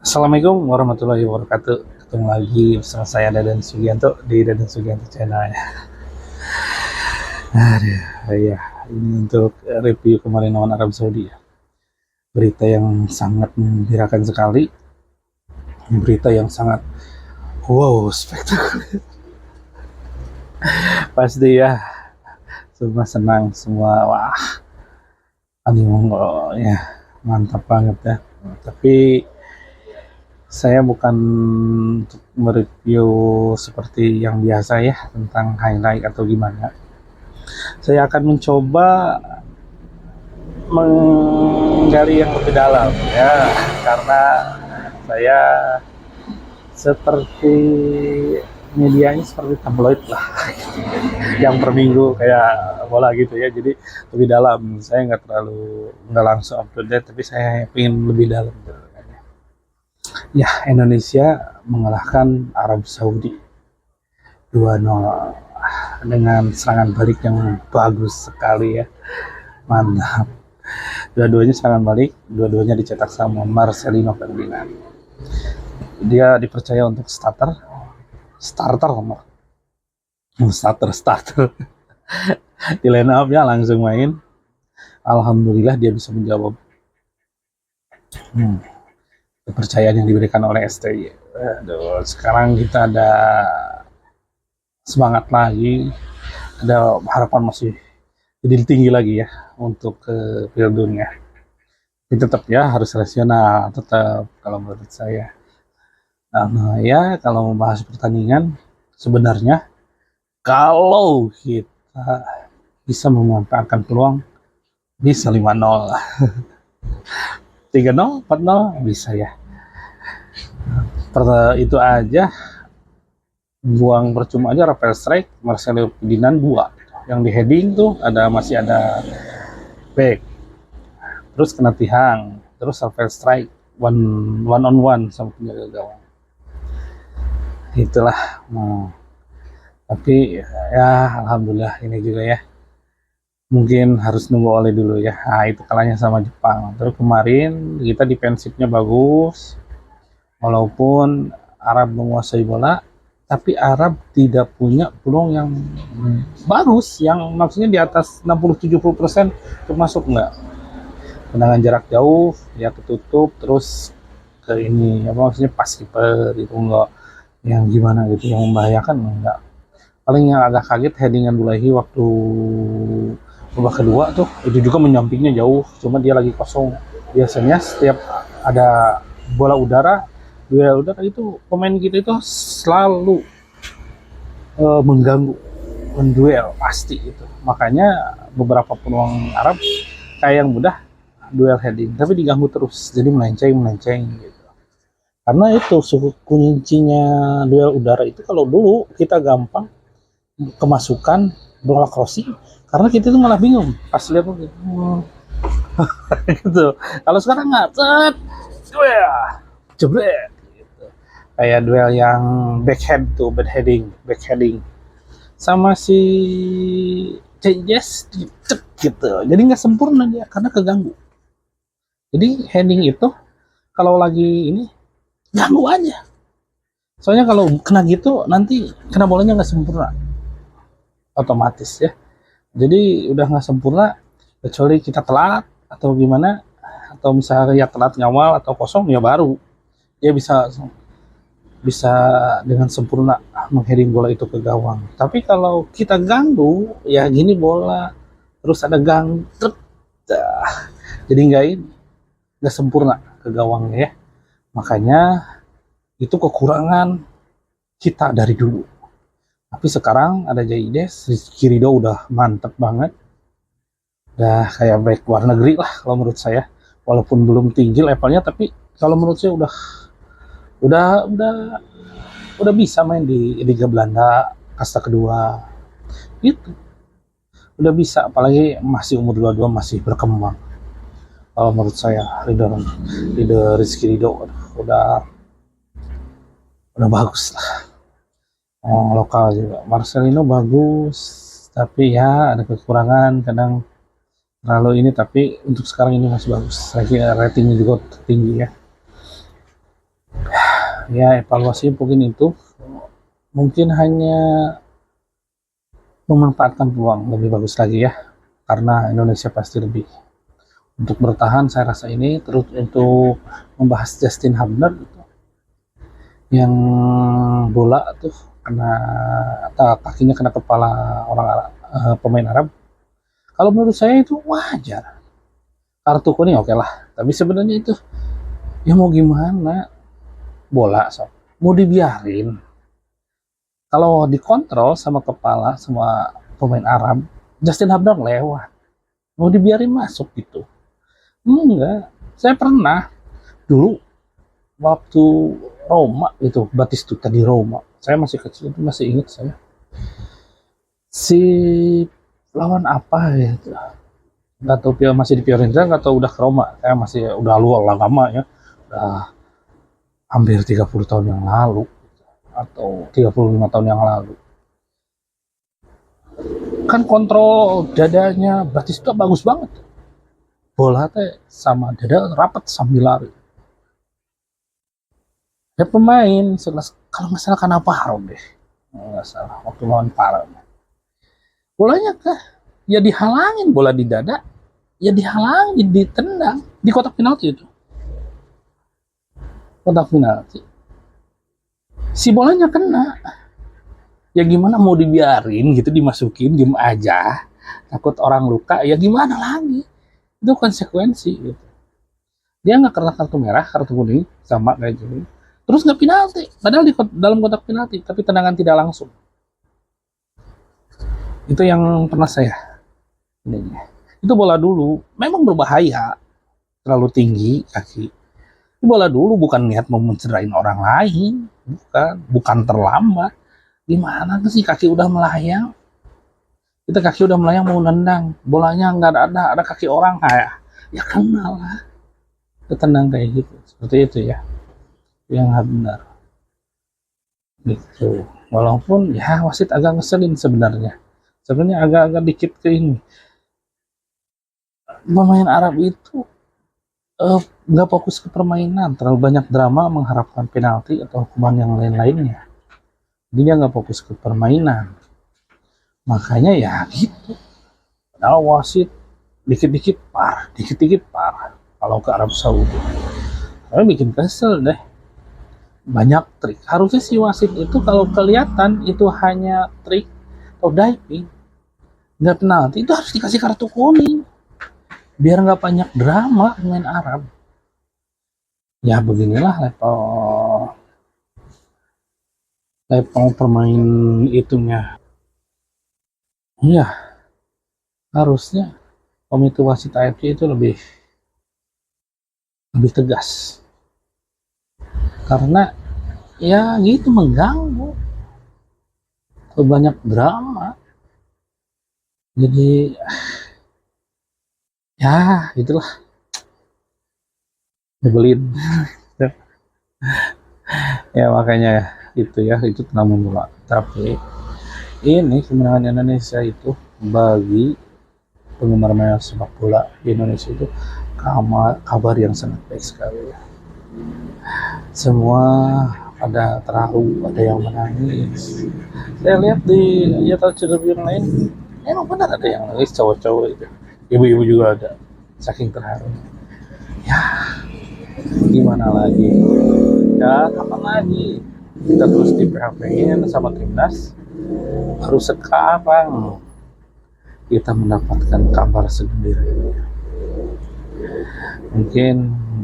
Assalamualaikum warahmatullahi wabarakatuh. Ketemu lagi bersama saya Dadan Sugianto di Dadan Sugianto Channel ya. Aduh, ya ini untuk review kemarin lawan Arab Saudi ya. Berita yang sangat menggembirakan sekali. Berita yang sangat wow, spektakuler. Pasti ya, semua senang, semua wah, animo ya, mantap banget ya. Tapi saya bukan untuk mereview seperti yang biasa ya tentang highlight atau gimana. Saya akan mencoba menggali yang lebih dalam ya, karena saya seperti medianya seperti tabloid lah, yang per minggu kayak bola gitu ya. Jadi lebih dalam, saya nggak langsung up to date, tapi saya ingin lebih dalam gitu. Ya, Indonesia mengalahkan Arab Saudi 2-0 dengan serangan balik yang bagus sekali ya, mantap. Dua-duanya serangan balik, dua-duanya dicetak sama Marcelino Ferdinand. Dia dipercaya untuk starter nomor starter di line up ya, langsung main. Alhamdulillah dia bisa menjawab kepercayaan yang diberikan oleh STY. Aduh, sekarang kita ada semangat lagi, ada harapan masih jadi tinggi lagi ya untuk ke Piala Dunia. Tapi tetap ya harus rasional, tetap kalau menurut saya. Nah ya, kalau membahas pertandingan, sebenarnya kalau kita bisa memanfaatkan peluang, bisa 5-0 lah. 3-0, 4-0 bisa ya. Itu aja, buang percuma aja Rafael Strike, Marcelo Ferdinand 2. Yang di heading tuh masih ada back. Terus kena Tihang, terus Rafael Strike one on one sama penjaga gawang. Itulah. Tapi ya alhamdulillah ini juga ya. Mungkin harus nunggu oleh dulu ya. Nah, itu kalahnya sama Jepang. Terus kemarin kita defensifnya bagus. Walaupun Arab menguasai bola, tapi Arab tidak punya peluang yang bagus, yang maksudnya di atas 60-70% termasuk enggak. Tendangan jarak jauh ya ketutup, terus ke ini apa maksudnya pas kiper itu enggak yang gimana gitu, yang membahayakan enggak. Paling yang agak kaget headingan Bulahi waktu babak kedua tuh, itu juga menyampingnya jauh, cuma dia lagi kosong. Biasanya setiap ada bola udara, duel udara itu pemain kita itu selalu mengganggu, menduel pasti itu. Makanya beberapa peluang Arab kayak yang mudah duel heading, tapi diganggu terus, jadi melenceng gitu. Karena itu suku kuncinya duel udara itu, kalau dulu kita gampang kemasukan bola crossing, karena kita tuh malah bingung pas lihat gitu. Kalau sekarang nggak, duel, jebret gitu. Kayak duel yang backheading sama si Cenjes cek gitu, jadi nggak sempurna dia karena keganggu. Jadi heading itu kalau lagi ini ganggu aja, soalnya kalau kena gitu nanti kena bolanya nggak sempurna otomatis ya. Jadi udah nggak sempurna, kecuali kita telat atau gimana, atau misalnya ya telat ngawal atau kosong ya baru dia bisa dengan sempurna mengheading bola itu ke gawang. Tapi kalau kita ganggu ya gini, bola terus ada gang truk, jadi nggak sempurna ke gawangnya ya. Makanya itu kekurangan kita dari dulu. Tapi sekarang ada Jaides, Rizky Ridho udah mantep banget. Udah kayak back luar negeri lah kalau menurut saya. Walaupun belum tinggi levelnya, tapi kalau menurut saya udah bisa main di Liga Belanda kasta kedua. Gitu. Udah bisa, apalagi masih umur 22, masih berkembang. Kalau menurut saya Rizky Ridho udah bagus lah. Lokal juga Marcelino bagus, tapi ya ada kekurangan kadang terlalu ini, tapi untuk sekarang ini masih bagus. Saya kira ratingnya juga tinggi ya. Ya evaluasi mungkin itu, mungkin hanya memanfaatkan peluang lebih bagus lagi ya, karena Indonesia pasti lebih untuk bertahan. Saya rasa ini terus untuk membahas Justin Hubner yang bola tuh kena kakinya kena kepala orang Arab, pemain Arab. Kalau menurut saya itu wajar, kartu kuning oke lah, tapi sebenarnya itu ya mau gimana, bola so mau dibiarin. Kalau dikontrol sama kepala semua pemain Arab, Justin Hubner lewat, mau dibiarin masuk gitu. Enggak, saya pernah dulu waktu Roma itu, Batistuta di Roma, saya masih kecil itu, masih ingat saya, si lawan apa ya, nggak tahu, masih di Fiorentina nggak tahu udah ke Roma, saya masih udah lama ya, udah hampir 30 tahun yang lalu atau 35 tahun yang lalu. Kan kontrol dadanya Batistuta bagus banget, bola teh sama dada rapat sambil lari. Ya pemain kalau nggak salah kan apa Harum deh, nggak salah waktu lawan Parma, bolanya kah ya dihalangin, bola di dada ya dihalangin, ditendang di kotak penalti itu, kotak penalti si bolanya kena, ya gimana mau dibiarin gitu, dimasukin diem aja, takut orang luka, ya gimana lagi, itu konsekuensi gitu. Dia nggak kena kartu merah, kartu kuning sama kayak gini, terus nggak penalti padahal di dalam kotak penalti, tapi tendangan tidak langsung. Itu yang pernah saya ini, itu bola dulu memang berbahaya, terlalu tinggi kaki. Itu bola dulu bukan niat mau mencederain orang lain, bukan terlambat. Gimana sih, kaki udah melayang, kita kaki udah melayang mau nendang, bolanya nggak ada kaki orang, ya kenal lah, ketendang kayak gitu, seperti itu ya, yang benar gitu. Walaupun ya wasit agak ngeselin sebenarnya agak-agak dikit ke ini, pemain Arab itu nggak fokus ke permainan, terlalu banyak drama mengharapkan penalti atau hukuman yang lain-lainnya. Dia nggak fokus ke permainan, makanya ya gitu. Padahal wasit dikit-dikit parah kalau ke Arab Saudi. Tapi bikin kesel deh, banyak trik. Harusnya si wasit itu kalau kelihatan itu hanya trik atau diving, nggak penalti, itu harus dikasih kartu kuning biar nggak banyak drama pemain Arab. Ya beginilah level permain itunya. Iya, harusnya komite wasit AFC itu lebih tegas, karena ya gitu mengganggu, banyak drama, jadi ya itulah, nyebelin. Ya makanya itu tentang bola. Tapi ini kemenangan Indonesia itu bagi penggemar sepak bola di Indonesia itu kabar yang sangat baik sekali ya. Semua ada terharu, ada yang menangis. Saya lihat di interview yang lain, emang benar ada yang nangis, cowok-cowok itu, ibu-ibu juga ada, saking terharu. Ya gimana lagi, ya kapan lagi kita terus di PHP-in sama timnas, baru sekarang kita mendapatkan kabar segembira ini. Mungkin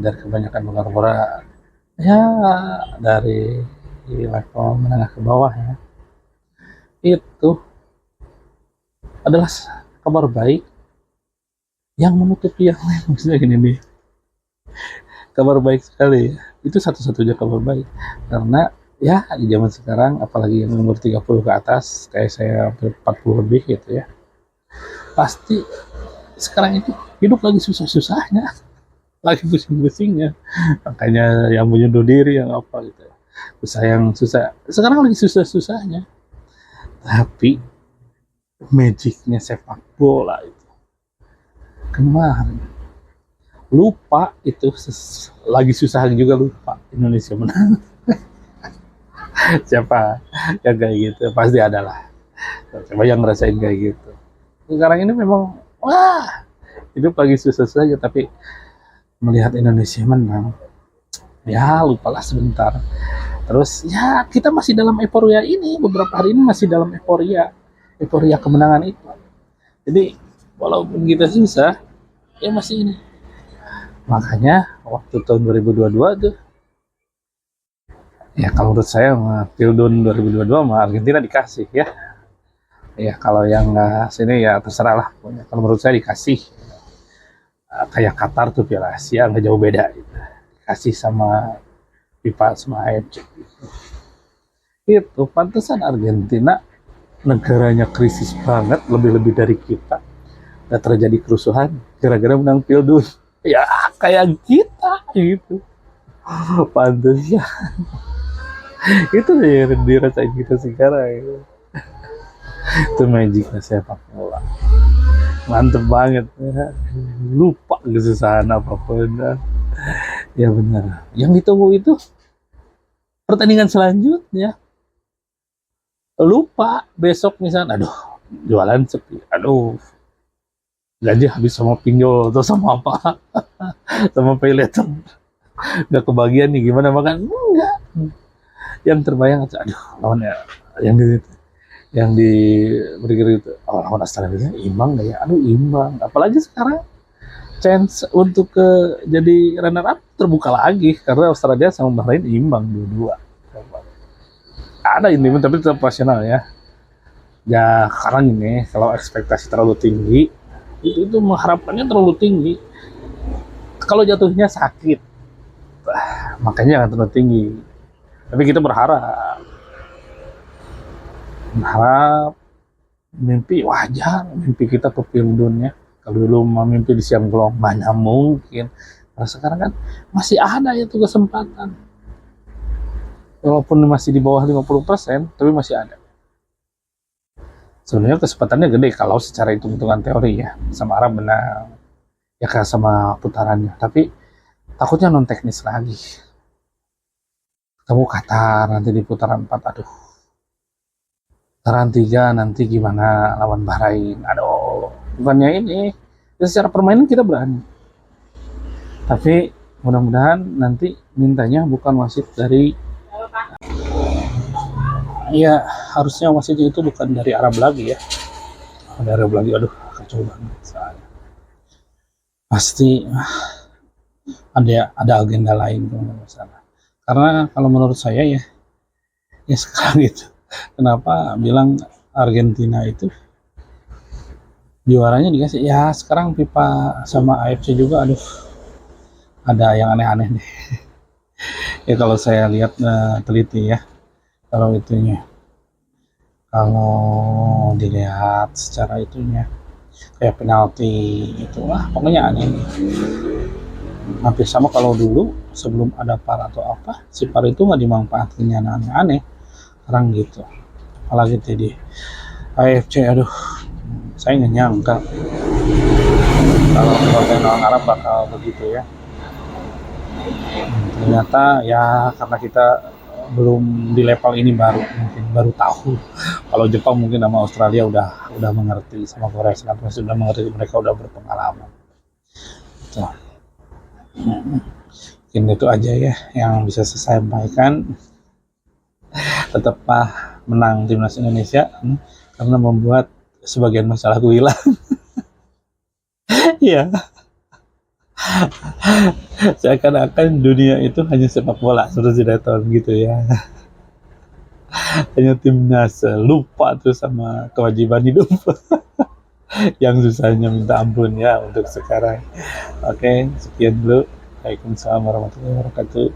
dari kebanyakan penggemar bola ya, dari level menengah ke bawah ya, itu adalah kabar baik yang menutupi yang lain. Maksudnya gini nih, kabar baik sekali ya. Itu satu-satunya kabar baik, karena ya di zaman sekarang, apalagi yang umur 30 ke atas kayak saya, 40 lebih gitu ya, pasti sekarang itu hidup lagi susah-susahnya, lagi pusing-pusingnya, makanya yang bunuh diri, yang apa gitu, susah sekarang lagi susah-susahnya. Tapi magicnya sepak bola itu kemarin, lupa itu lagi susah juga, lupa Indonesia menang. Siapa yang kayak gitu? Pasti ada lah. Coba yang ngerasain kayak gitu. Sekarang ini memang wah hidup lagi susah saja, tapi melihat Indonesia menang, ya lupalah sebentar. Terus ya kita masih dalam euforia ini, beberapa hari ini masih dalam euforia kemenangan itu. Jadi walaupun kita susah, ya masih ini. Makanya waktu tahun 2022 tuh, ya kalau menurut saya Pildun 2022 sama Argentina dikasih ya. Ya kalau yang nggak sini ya terserah lah. Kalau menurut saya dikasih. Kayak Qatar tuh Piala Asia nggak jauh beda gitu. Dikasih sama FIFA sama AFC gitu. Itu pantesan Argentina negaranya krisis banget, lebih-lebih dari kita. Nggak terjadi kerusuhan gara-gara menang Pildun. Ya kayak kita gitu. Pantes ya. Itu yang dirasain kita sekarang. Gitu. Itu magicnya sepak bola. Mantep banget ya. Lupa kesusahan apapun. Ya benar. Yang ditunggu itu pertandingan selanjutnya. Lupa besok misalnya, aduh jualan sepi, aduh gaji habis sama pinjol atau sama apa, sama pay letter, nggak kebagian nih gimana makan, enggak. Yang terbayang aduh lawan ya, yang di berikut itu, oh lawan Australia imbang nggak ya, aduh imbang, apalagi sekarang chance untuk jadi runner up terbuka lagi karena Australia sama Bahrain imbang dua-dua. Ada ini tapi tetap rasional ya. Ya sekarang ini kalau ekspektasi terlalu tinggi itu mengharapkannya terlalu tinggi. Kalau jatuhnya sakit, makanya jangan terlalu tinggi. Tapi kita berharap mimpi wajar, mimpi kita ke Pildun ya. Kalau dulu mimpi di siang bolong mana mungkin. Nah, sekarang kan masih ada itu kesempatan. Walaupun masih di bawah 50%, tapi masih ada. Sebenarnya kesempatannya gede kalau secara hitung-hitungan teori ya. Sama Arab menang, ya kan sama putarannya. Tapi takutnya non teknis lagi. Ketemu Qatar nanti di putaran 4, aduh. Putaran 3 nanti gimana lawan Bahrain. Aduh, bukannya ini. Ya secara permainan kita berani. Tapi mudah-mudahan nanti mintanya bukan wasit dari ya harusnya wasitnya itu bukan dari Arab lagi ya. Dari Arab lagi, aduh kacau banget soalnya. Pasti ada agenda lain tuh masalah. Karena kalau menurut saya ya sekarang itu kenapa bilang Argentina itu juaranya dikasih ya sekarang FIFA sama AFC juga aduh ada yang aneh-aneh deh. Ya kalau saya lihat teliti ya kalau itunya kalau dilihat secara itunya kayak penalti itulah pokoknya aneh nih. Hampir sama kalau dulu sebelum ada VAR atau apa si VAR itu nggak dimanfaatkan yang aneh-aneh sekarang gitu apalagi tadi AFC aduh saya nggak nyangka kalau orang Arab bakal begitu ya ternyata ya karena kita belum di level ini baru tahu kalau Jepang mungkin sama Australia udah mengerti sama Korea Selatan sudah mengerti mereka udah berpengalaman tuh. Mungkin itu aja ya yang bisa saya sampaikan tetap menang timnas Indonesia karena membuat sebagian masalah hilang. Iya. Seakan-akan dunia itu hanya sepak bola seperti sinetron gitu ya. Hanya timnas lupa tuh sama kewajiban hidup. Yang susahnya minta ampun ya untuk sekarang. Oke, sekian dulu. Waalaikumsalam warahmatullahi wabarakatuh.